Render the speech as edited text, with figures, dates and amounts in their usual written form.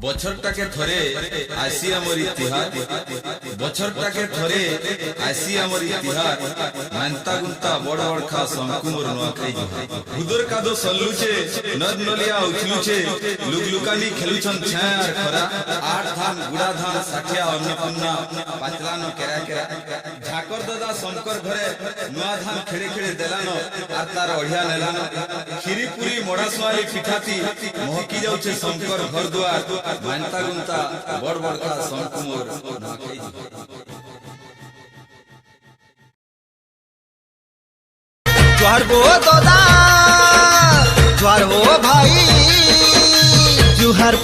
বছরটাকে ধরে আসি আমার ইতিহাস, বছরটাকে ধরে আসি আমার ইতিহাস, মান্তা গুন্তা বড় বড় খা শঙ্কুমর নোয়াখাই হুদর কাদো সল্লুছে, নদ নলিয়া উছলুছে, লুকলুকানি খেলুছন ছাঁ আর খরা, আট ধান গুড়া ধান ষাঠিয়া অন্নপূর্ণা পাতলানো কেরা কেরা, ঝাকর দাদা শঙ্কর ঘরে নোয়া ধান খেড়ে খেড়ে দেলানো আর তার অঢ়িয়া নেলানো, খিরি পুরি মোড়া সোয়ালি পিঠাতি মহকি যাচ্ছে শঙ্কর ঘর দুয়ার, মান্তা গুন্তা বড় বড় খা শঙ্কুমর নোয়াখাই। जोहार गो दादा जोहार हो भाई जोहार